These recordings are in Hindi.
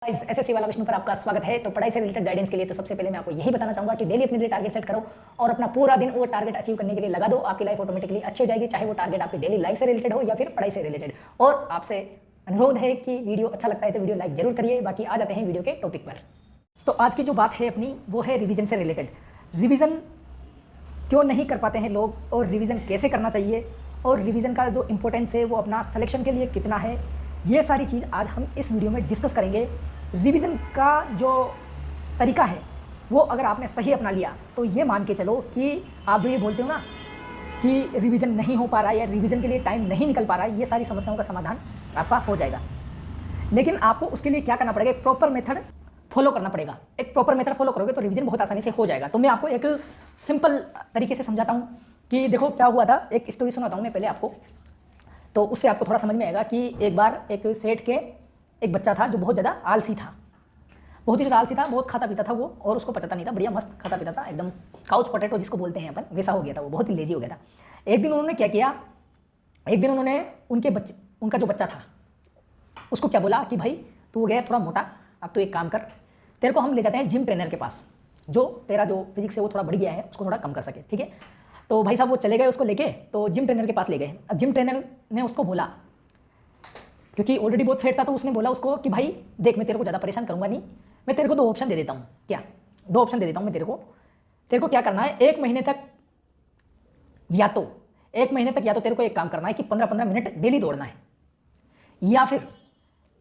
एसएससी वाला विष्णु पर आपका स्वागत है। तो पढ़ाई से रिलेटेड गाइडेंस के लिए तो सबसे पहले मैं आपको यही बताना चाहूंगा कि डेली अपने लिए टारगेट सेट करो और अपना पूरा दिन वो टारगेट अचीव करने के लिए लगा दो। आपकी लाइफ ऑटोमेटिकली अच्छी हो जाएगी, चाहे वो टारगेट आपकी डेली लाइफ से रिलेटेड हो या फिर पढ़ाई से रिलेटेड। और आपसे अनुरोध है कि वीडियो अच्छा लगता है तो वीडियो लाइक जरूर करिए। बाकी आ जाते हैं वीडियो के टॉपिक पर। तो आज की जो बात है अपनी वो है रिविजन से रिलेटेड। रिविजन क्यों नहीं कर पाते हैं लोग और रिविज़न कैसे करना चाहिए और रिवीजन का जो इंपॉर्टेंस है वो अपना सिलेक्शन के लिए कितना है, ये सारी चीज़ आज हम इस वीडियो में डिस्कस करेंगे। रिवीजन का जो तरीका है वो अगर आपने सही अपना लिया तो ये मान के चलो कि आप जो ये बोलते हो ना कि रिवीजन नहीं हो पा रहा है या रिवीजन के लिए टाइम नहीं निकल पा रहा है, ये सारी समस्याओं का समाधान आपका हो जाएगा। लेकिन आपको उसके लिए क्या करना पड़ेगा, एक प्रॉपर मेथड फॉलो करना पड़ेगा। एक प्रॉपर मेथड फॉलो करोगे तो रिवीजन बहुत आसानी से हो जाएगा। तो मैं आपको एक सिंपल तरीके से समझाता हूँ कि देखो क्या हुआ था। एक स्टोरी सुनाता हूँ मैं पहले आपको, तो उससे आपको थोड़ा समझ में आएगा कि एक बार एक सेठ के एक बच्चा था जो बहुत ज़्यादा आलसी था, बहुत ही ज़्यादा आलसी था, बहुत खाता पीता था वो और उसको पचाता नहीं था, बढ़िया मस्त खाता पीता था, एकदम काउच पोटैटो जिसको बोलते हैं अपन, वैसा हो गया था वो, बहुत ही लेजी हो गया था। एक दिन उन्होंने क्या किया, एक दिन उन्होंने उनका जो बच्चा था उसको क्या बोला कि भाई तू हो गया थोड़ा मोटा, अब तो एक काम कर, तेरे को हम ले जाते हैं जिम ट्रेनर के पास, जो तेरा जो फिजिक्स है वो थोड़ा बढ़ गया है उसको थोड़ा कम कर सके, ठीक है। तो भाई साहब वो चले गए उसको लेके, तो जिम ट्रेनर के पास ले गए। अब जिम ट्रेनर ने उसको बोला, क्योंकि ऑलरेडी बहुत फेट था, तो उसने बोला उसको कि भाई देख मैं तेरे को ज़्यादा परेशान करूंगा नहीं, मैं तेरे को 2 ऑप्शन दे देता हूँ। क्या 2 ऑप्शन दे देता हूँ मैं तेरे को क्या करना है, 1 महीने तक या तो तेरे को एक काम करना है कि 15-15 मिनट डेली दौड़ना है, या फिर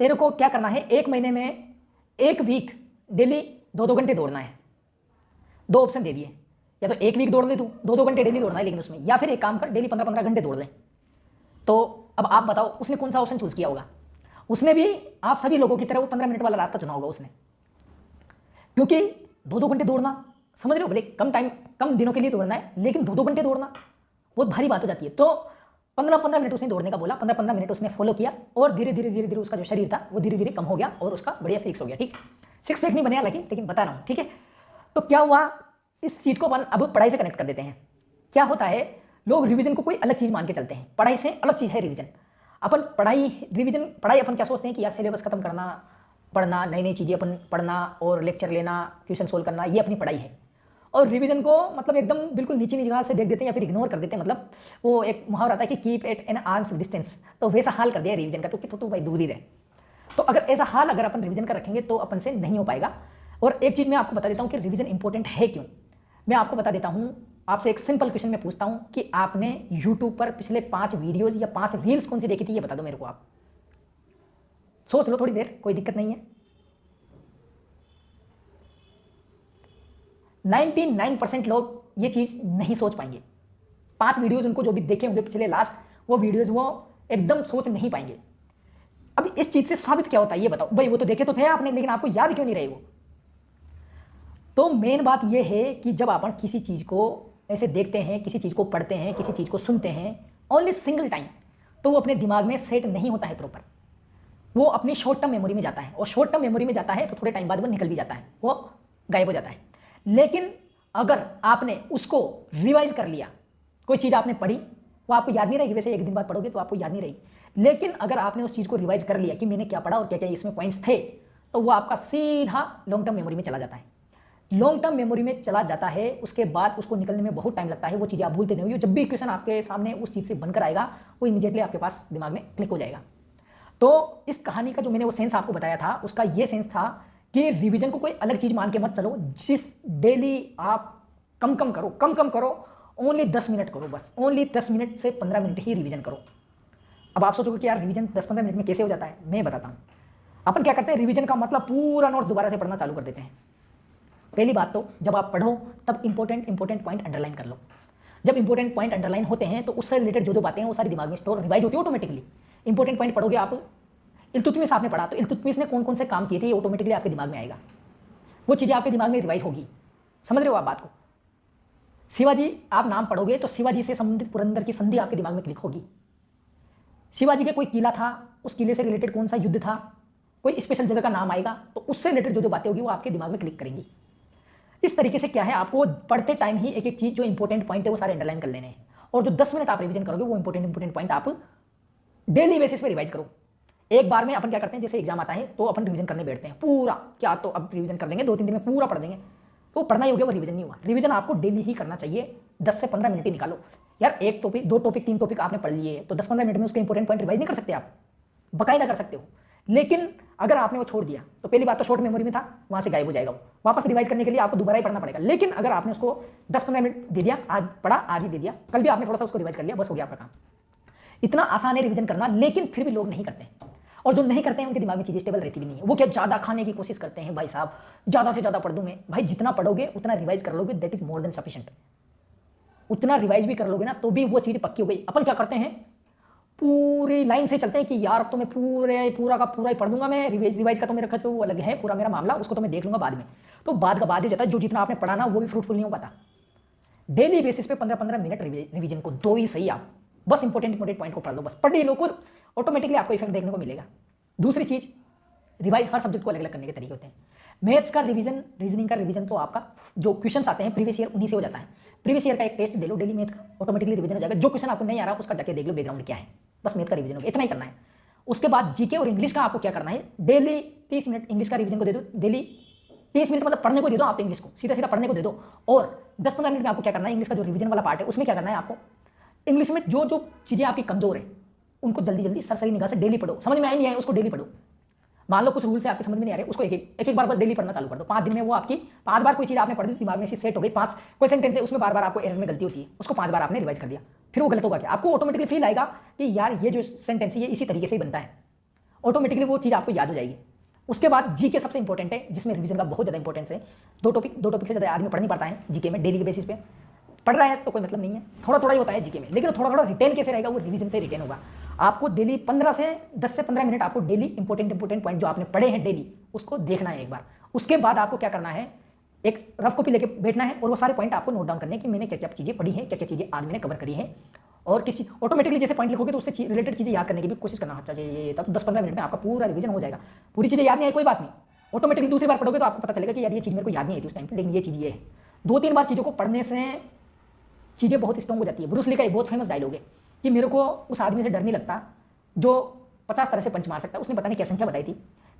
तेरे को क्या करना है 1 महीने में 1 वीक डेली 2-2 घंटे दौड़ना है। 2 ऑप्शन दे दिए, या तो 1 वीक दौड़ ले तू 2-2 घंटे डेली दौड़ना है लेकिन उसमें, या फिर एक काम कर डेली 15-15 घंटे दौड़ ले। तो अब आप बताओ उसने कौन सा ऑप्शन चूज किया होगा। उसने भी आप सभी लोगों की तरह वो 15 मिनट वाला रास्ता चुना होगा उसने, क्योंकि 2-2 घंटे दौड़ना, समझ रहे हो, भले कम दिनों के लिए दौड़ना है लेकिन 2-2 घंटे दौड़ना बहुत भारी बात हो जाती है। तो 15-15 मिनट उसने दौड़ने का बोला, 15-15 मिनट उसने फॉलो किया और धीरे धीरे उसका जो शरीर था वो धीरे धीरे कम हो गया और उसका बढ़िया फिक्स हो गया, ठीक। 6 पैक नहीं बने लेकिन बता रहा हूँ, ठीक है। तो क्या हुआ, इस चीज़ को अपन अब पढ़ाई से कनेक्ट कर देते हैं। क्या होता है, लोग रिवीजन को कोई अलग चीज़ मान के चलते हैं, पढ़ाई से अलग चीज़ है रिवीजन। अपन पढ़ाई अपन क्या सोचते हैं कि यार सिलेबस खत्म करना, पढ़ना, नई नई चीज़ें अपन पढ़ना और लेक्चर लेना, क्वेश्चन सोल्व करना, ये अपनी पढ़ाई है। और रिवीजन को मतलब एकदम बिल्कुल नीचे जगह से देख देते हैं या फिर इग्नोर कर देते हैं। मतलब वो एक मुहावरा आता है कि keep at an arm's distance, तो वैसा हाल कर दिया रिवीजन का, तो भाई दूर ही रहे। तो अगर ऐसा हाल अगर अपन रिवीजन का रखेंगे तो अपन से नहीं हो पाएगा। और एक चीज़ मैं आपको बता देता हूँ कि रिवीजन इंपॉर्टेंट है क्यों। मैं आपको बता देता हूँ, आपसे एक सिंपल क्वेश्चन मैं पूछता हूँ कि आपने यूट्यूब पर पिछले 5 वीडियोज या 5 रील्स कौन सी देखी थी, ये बता दो मेरे को। आप सोच लो थोड़ी देर, कोई दिक्कत नहीं है। 99% लोग ये चीज़ नहीं सोच पाएंगे। 5 वीडियोज उनको जो भी देखे होंगे पिछले लास्ट, वो वीडियोज वो एकदम सोच नहीं पाएंगे। अब इस चीज़ से साबित क्या होता है ये बताओ भाई, वो तो देखे तो थे आपने लेकिन आपको याद क्यों नहीं रहे वो। तो मेन बात यह है कि जब अपन किसी चीज़ को ऐसे देखते हैं, किसी चीज़ को पढ़ते हैं, किसी चीज़ को सुनते हैं ओनली सिंगल टाइम, तो वो अपने दिमाग में सेट नहीं होता है प्रॉपर, वो अपनी शॉर्ट टर्म मेमोरी में जाता है और शॉर्ट टर्म मेमोरी में जाता है तो थोड़े टाइम बाद वो निकल भी जाता है, वो गायब हो जाता है। लेकिन अगर आपने उसको रिवाइज कर लिया, कोई चीज़ आपने पढ़ी वो आपको याद नहीं रहेगी, वैसे 1 दिन बाद पढ़ोगे तो आपको याद नहीं रहेगी, लेकिन अगर आपने उस चीज़ को रिवाइज कर लिया कि मैंने क्या पढ़ा और क्या क्या इसमें पॉइंट्स थे, तो वो आपका सीधा लॉन्ग टर्म मेमोरी में चला जाता है। लॉन्ग टर्म मेमोरी में चला जाता है, उसके बाद उसको निकलने में बहुत टाइम लगता है, वो चीज़ें आप भूलते नहीं हो। जब भी क्वेश्चन आपके सामने उस चीज़ से बनकर आएगा वो इमीडिएटली आपके पास दिमाग में क्लिक हो जाएगा। तो इस कहानी का जो मैंने वो सेंस आपको बताया था, उसका ये सेंस था कि रिवीजन को कोई अलग चीज़ मान के मत चलो। जिस डेली आप कम कम करो, ओनली 10 मिनट करो, बस ओनली 10 मिनट से 15 मिनट ही रिवीजन करो। अब आप सोचोगे कि यार रिवीजन 10-15 मिनट में कैसे हो जाता है, मैं बताता हूँ। अपन क्या करते हैं, रिवीजन का मतलब पूरा नोट्स दोबारा से पढ़ना चालू कर देते हैं। पहली बात तो जब आप पढ़ो तब इंपॉर्टेंट पॉइंट अंडरलाइन कर लो। जब इंपॉर्टेंट पॉइंट अंडरलाइन होते हैं तो उससे रिलेटेड जो बातें हैं वो सारी दिमाग में स्टोर रिवाइज होती है ऑटोमेटिकली। इंपॉर्टेंट पॉइंट पढ़ोगे आप, इल्तुतमिश आपने पढ़ा तो इल्तुतमिश ने कौन कौन से काम किए थे ये ऑटोमेटिकली आपके दिमाग में आएगा, वो चीज़ें आपके दिमाग में रिवाइज होगी। समझ रहे हो आप बात को। शिवाजी आप नाम पढ़ोगे तो शिवाजी से संबंधित पुरंदर की संधि आपके दिमाग में क्लिक होगी। शिवाजी का कोई किला था, उस किले से रिलेटेड कौन सा युद्ध था, कोई स्पेशल जगह का नाम आएगा तो उससे रिलेटेड जो बातें होगी वो आपके दिमाग में क्लिक करेंगी। इस तरीके से क्या है, आपको पढ़ते टाइम ही एक एक चीज़ जो इंपॉर्टेंट पॉइंट है वो सारे अंडरलाइन कर लेने हैं, और जो 10 मिनट आप रिवीजन करोगे वो इंपॉर्टेंट पॉइंट आप डेली बेसिस पे रिवाइज करो। एक बार में अपन क्या करते हैं, जैसे एग्जाम आता है तो अपन रिवीजन करने बैठते हैं पूरा, क्या तो अब रिवीजन कर लेंगे 2-3 दिन में पूरा पढ़ देंगे, तो पढ़ना ही हो गया, वो रिवीजन नहीं हुआ। रिवीजन आपको डेली ही करना चाहिए, 10 से 15 मिनट ही निकालो यार। एक टॉपिक, 2 टॉपिक, 3 टॉपिक आपने पढ़ लिए तो 10-15 मिनट में उसके इंपॉर्टेंट पॉइंट रिवाइज नहीं कर सकते आप, बकायदा कर सकते हो। लेकिन अगर आपने वो छोड़ दिया तो पहली बात तो शॉर्ट मेमोरी में था, वहां से गायब हो जाएगा वो, वापस रिवाइज करने के लिए आपको दोबारा ही पढ़ना पड़ेगा। लेकिन अगर आपने उसको 10-15 मिनट दे दिया, आज पढ़ा, आज ही दे दिया, कल भी आपने थोड़ा सा उसको रिवाइज कर लिया, बस हो गया आपका काम। इतना आसान है रिवीजन करना, लेकिन फिर भी लोग नहीं करते हैं। और जो नहीं करते हैं उनके दिमाग में चीजें स्टेबल रहती भी नहीं है, वो क्या ज्यादा खाने की कोशिश करते हैं, भाई साहब ज्यादा से ज्यादा पढ़ दूं मैं। भाई जितना पढ़ोगे उतना रिवाइज कर लोगे, that is more than sufficient. उतना रिवाइज भी कर लोगे ना तो भी वो चीज पक्की हो गई। अपन क्या करते हैं, पूरी लाइन से चलते हैं कि यार अब तो मैं पूरा का पूरा ही पढ़ दूंगा मैं, रिवाइज का तो मेरा खर्च वो अलग है, पूरा मेरा मामला, उसको तो मैं देख लूंगा बाद में। तो बाद का बाद ही जाता है, जो जितना आपने पढ़ा ना वो भी फ्रूटफुल नहीं हो पाता। डेली बेसिस पे 15-15 मिनट रिवीजन को दो ही सही, आप बस इंपॉर्टेंट पॉइंट को पढ़ लो, बस पढ़ लो को ऑटोमेटिकली आपको इफेक्ट देखने को मिलेगा। दूसरी चीज, रिवाइज हर सब्जेक्ट को अलग अलग करने के तरीके होते हैं। मैथ्स का रिवीजन, रीजनिंग का रिवीजन तो आपका जो क्वेश्चंस आते हैं प्रीवियस ईयर उन्हीं से हो जाता है। प्रीवियस ईयर का एक टेस्ट दे लो डेली मैथ का, ऑटोमेटिकली रिवीजन हो जाएगा। जो क्वेश्चन आपको नहीं आ रहा उसका जाके देख लो बैकग्राउंड क्या है, बस मैथ का रिवीजन हो गया, इतना ही करना है। उसके बाद जीके और इंग्लिश का आपको क्या करना है, डेली 30 मिनट इंग्लिश का रिवीजन को दे दो, डेली 30 मिनट मतलब पढ़ने को दे दो आप, इंग्लिश को सीधा सीधा पढ़ने को दे दो। और 10-15 मिनट में आपको क्या करना है, इंग्लिश का जो रिवीजन वाला पार्ट है उसमें क्या करना है आपको, इंग्लिश में जो जो चीजें आपकी कमजोर है उनको जल्दी जल्दी सरसरी निगाह से डेली पढ़ो, समझ में आई नहीं आए उसको डेली पढ़ो। मान लो कुछ रूल से आपकी समझ में नहीं आ रहे, उसको एक बार बस डेली पढ़ना चालू कर दो। 5 दिन में वो आपकी 5 बार कोई चीज आपने पढ़ दी, दिमाग में ऐसी सेट हो गई, 5 कोई सेंटेंस है उसमें बार बार आपको एरर में गलती होती है, उसको 5 बार आपने रिवाइज कर दिया, फिर वो गलत होगा क्या, आपको ऑटोमेटिकली फील आएगा कि यार ये जो सेंटेंस है ये इसी तरीके से ही बनता है, ऑटोमेटिकली वो चीज आपको याद हो जाएगी। उसके बाद जीके सबसे इंपॉर्टेंट है, जिसमें रिवीजन का बहुत ज्यादा इंपॉर्टेंस है। दो टॉपिक से ज्यादा आदमी पढ़ नहीं पाता है जीके में, डेली के बेसिस पे पढ़ रहा है तो कोई मतलब नहीं है, थोड़ा थोड़ा ही होता है जीके में, लेकिन थोड़ा थोड़ा रिटेन कैसे रहेगा, वो रिवीजन से रिटेन होगा। आपको डेली 10 से 15 मिनट आपको डेली इंपॉर्टेंट पॉइंट जो आपने पढ़े हैं डेली उसको देखना है एक बार। उसके बाद आपको क्या करना है, एक रफ कॉपी लेके बैठना है और वो सारे पॉइंट आपको नोट डाउन करने हैं कि मैंने क्या क्या चीजें पढ़ी है, क्या क्या चीजें आज मैंने कवर करी है। और किसी ऑटोमेटिकली जैसे पॉइंट लिखोगे तो उससे रिलेटेड चीजें याद करने की भी कोशिश करना चाहिए, तब 10-15 मिनट में आपका पूरा रिवीजन हो जाएगा। पूरी चीजें याद नहीं है कोई बात नहीं, ऑटोमेटिकली दूसरी बार पढ़ोगे तो आपको पता चलेगा कि यार ये चीज मेरे को याद नहीं आई थी उस टाइम पे, लेकिन ये चीज ये है। 2-3 बार चीजों को पढ़ने से चीजें बहुत स्ट्रॉन्ग हो जाती है। ब्रूस ली का एक बहुत फेमस डायलॉग है कि मेरे को उस आदमी से डर नहीं लगता जो 50 तरह से पंच मार सकता है, उसने पता नहीं क्या संख्या बताई थी,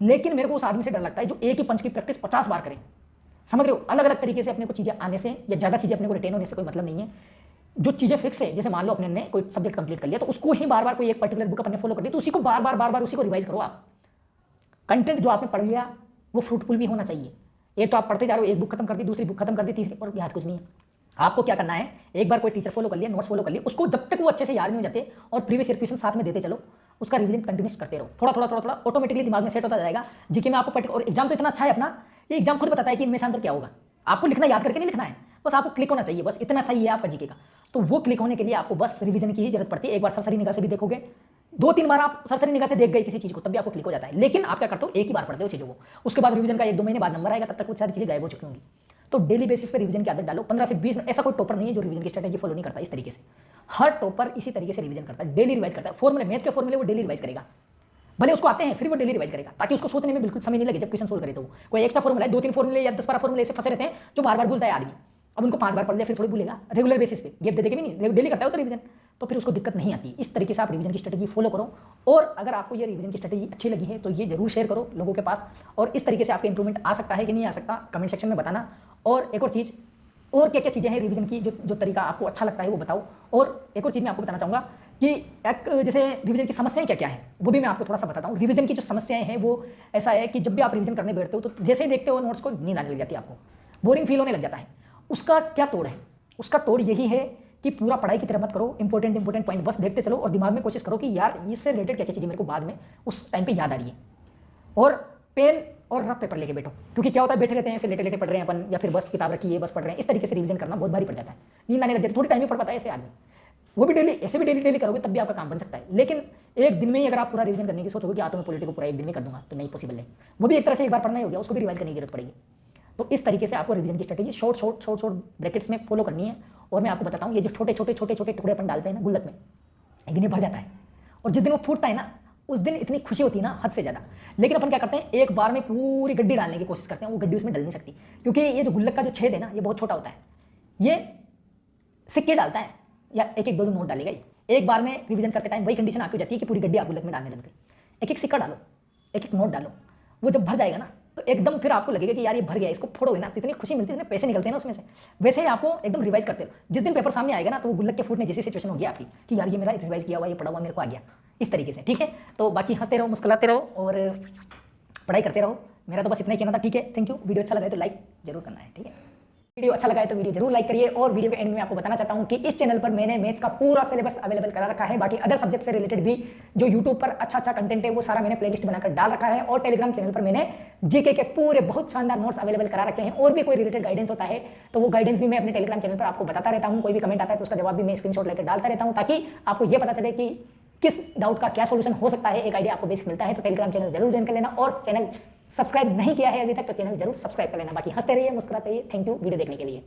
लेकिन मेरे को उस आदमी से डर लगता है जो एक ही पंच की प्रैक्टिस 50 बार करे। समझ रहे हो, अलग अलग तरीके से अपने को चीजें आने से या ज्यादा चीजें अपने को रिटेन होने से कोई मतलब नहीं है। जो चीजें फिक्स है, जैसे मान लो अपने ने कोई सब्जेक्ट कंप्लीट कर लिया तो उसको ही बार बार कोई एक पर्टिकुलर बुक अपने फॉलो कर दी तो उसी को बार बार उसी को रिवाइज करो आप। कंटेंट जो आपने पढ़ लिया वो फ्रूटफुल भी होना चाहिए। एक तो आप पढ़ते जा रहे हो, एक बुक खत्म कर दी, दूसरी बुक खत्म कर दी, तीसरी, और याद कुछ नहीं है। आपको क्या करना है, एक बार कोई टीचर फॉलो कर लिया, नोट्स फॉलो कर लिए, उसको जब तक वो अच्छे से याद नहीं हो जाते और प्रीवियस ईयर क्वेश्चन साथ में देते चलो, उसका रिवीजन कंटिन्यूस करते रहो, थोड़ा ऑटोमेटिकली दिमाग में सेट होता जाएगा। जीके में आपको और एग्जाम तो इतना अच्छा है अपना, ये एग्जाम खुद बताता है कि इनमें से आंसर क्या होगा। आपको लिखना याद करके नहीं लिखना है, बस आपको क्लिक होना चाहिए, बस इतना सही है आपका जीके का। तो वो क्लिक होने के लिए आपको बस रिवीजन की ही जरूरत पड़ती है। एक बार सरसरी निगाह से भी देखोगे, 2-3 बार आप सरसरी निगाह से देख गए किसी चीज को तब भी आपको क्लिक हो जाता है। लेकिन आप क्या करते हो, एक ही बार पढ़ते हो चीजों को, उसके बाद रिवीजन का 1-2 महीने बाद नंबर आएगा, तब तक कुछ सारी चीजें गायब हो चुकी होंगी। तो डेली बेसिस पे रिवीजन की आदत डालो, 15 से 20 मिनट। ऐसा कोई टॉपर नहीं है जो रिवीजन की स्ट्रेटेजी फॉलो नहीं करता इस तरीके से। हर टॉपर इसी तरीके से रिवीजन करता है, डेली रिवाइज करता है। फॉर्मूले, मैथ के फॉर्मूले वो डेली रिवाइज करेगा, भले उसको आते हैं फिर वो डेली रिवाइज करेगा, ताकि उसको सोचने में बिल्कुल समय नहीं लगे जब क्वेश्चन सोल्व करे। तो कोई एक्स्ट्रा फॉर्मूला है, 2-3 फॉर्मूले या 10-12 फॉर्मूले ऐसे फंसे रहते हैं जो बार बार भूलता है आदमी। अब उनको 5 बार पढ़ लिया फिर थोड़ी भूलेगा, रेगुलर बेसिस पे गैप दे देके भी नहीं, डेली करता है तो रिवीजन, तो फिर उसको दिक्कत नहीं आती। इस तरीके से आप रिवीजन की स्ट्रेटेजी फॉलो करो। और अगर आपको ये रिवीजन की स्ट्रेटेजी अच्छी लगी है तो ये जरूर शेयर करो लोगों के पास। और इस तरीके से आपका इंप्रूवमेंट आ सकता है कि नहीं आ सकता, कमेंट सेक्शन में बताना। और एक और चीज़, और क्या क्या चीज़ें हैं रिवीजन की जो तरीका आपको अच्छा लगता है वो बताओ। और एक और चीज़ मैं आपको बताना चाहूँगा कि एक जैसे रिवीजन की समस्याएं क्या क्या है वो भी मैं आपको थोड़ा सा बताता हूँ। रिवीजन की जो समस्याएं हैं वो ऐसा है कि जब भी आप रिवीजन करने बैठते हो तो जैसे ही देखते हो नोट्स को नींद आने लग जाती है, आपको बोरिंग फील होने लग जाता है। उसका क्या तोड़ है, उसका तोड़ यही है कि पूरा पढ़ाई की तरह मत करो, इंपॉर्टेंट पॉइंट बस देखते चलो और दिमाग में कोशिश करो कि यार इससे रिलेटेड क्या क्या चीज़ें मेरे को बाद में उस टाइम पे याद आ रही है। और पेन और रफ पेपर लेके बैठो, क्योंकि क्या होता है बैठे रहते हैं ऐसे लेटे पढ़ रहे हैं अपन, या फिर बस किताब रखी है बस पढ़ रहे हैं, इस तरीके से रिवीजन करना बहुत भारी पड़ जाता है, नींद आने लग जाती है। थोड़ी टाइम में पढ़ पाता है ऐसे आदमी, वो भी डेली, ऐसे भी डेली करोगे तब भी आपका काम बन सकता है। लेकिन एक दिन में ही अगर आप पूरा रिवीजन करने की सोचोगे कि मैं पॉलिटिको पूरा एक दिन में कर दूंगा, तो नहीं पॉसिबल है। वो भी एक तरह से एक बार पढ़ना ही हो गया, उसको भी रिवाइज करने की जरूरत पड़ेगी। तो इस तरीके से आपको रिवीजन की स्ट्रेटेजी शॉर्ट ब्रैकेट्स में फॉलो करनी है। और मैं आपको बताता हूँ, ये जो छोटे टुकड़े अपन डालते हैं ना गुल्लक में, एक दिन भर जाता है और जिस दिन वो फूटता है ना उस दिन इतनी खुशी होती है ना हद से ज़्यादा। लेकिन अपन क्या करते हैं, एक बार में पूरी गड्डी डालने की कोशिश करते हैं, वो गड्डी उसमें डल नहीं सकती, क्योंकि ये जो गुल्लक का जो छेद है ना ये बहुत छोटा होता है। ये सिक्के डालता है या एक 1-2 नोट डालेगा, एक बार में रिवीजन करते टाइम वही कंडीशन आपकी हो जाती है कि पूरी गड्डी आप गुल्लक में डालने लग गई। एक एक सिक्का डालो, एक एक नोट डालो, वो जब भर जाएगा ना तो एकदम फिर आपको लगेगा कि यार ये भर गया, इसको फोड़ोगे ना, इतनी खुशी मिलती है, इतने पैसे निकलते हैं ना उसमें से। वैसे ही आपको एकदम रिवाइज करते हो, जिस दिन पेपर सामने आएगा ना तो वो गुल्लक के फूटने जैसी सिचुएशन होगी आपकी कि यार ये मेरा रिवाइज किया हुआ, ये पढ़ा हुआ मेरे को आ गया, इस तरीके से। ठीक है, तो बाकी हंसते रहो, मुस्कुराते रहो और पढ़ाई करते रहो। मेरा तो बस इतना ही कहना था। ठीक है, थैंक यू। वीडियो अच्छा लगा है तो लाइक जरूर करना है। ठीक है, वीडियो अच्छा लगा है तो वीडियो जरूर लाइक करिए। और वीडियो के एंड में आपको बताना चाहता हूं कि इस चैनल पर मैंने मैथ्स का पूरा सिलेबस अवेलेबल करा रखा है। बाकी अदर सब्जेक्ट से रिलेटेड भी जो यूट्यूब पर अच्छा कंटेंट है वो सारा मैंने प्लेलिस्ट बनाकर डाल रखा है। और टेलीग्राम चैनल पर मैंने जीके के पूरे बहुत शानदार नोट्स अवेलेबल करा रखे हैं। और भी कोई रिलेटेड गाइडेंस होता है तो वो गाइडेंस भी मैं अपने टेलीग्राम चैनल पर आपको बताता रहता हूँ। कोई भी कमेंट आता है तो उसका जवाब भी मैं स्क्रीनशॉट लेकर डालता रहता हूँ, ताकि आपको ये पता चले कि किस डाउट का क्या सोल्यूशन हो सकता है, एक आइडिया आपको बेसिक मिलता है। तो टेलीग्राम चैनल जरूर ज्वाइन कर लेना, और चैनल सब्सक्राइब नहीं किया है अभी तक तो चैनल जरूर सब्सक्राइब कर लेना। बाकी हंसते रहिए, मुस्कुराते रहिए। थैंक यू वीडियो देखने के लिए।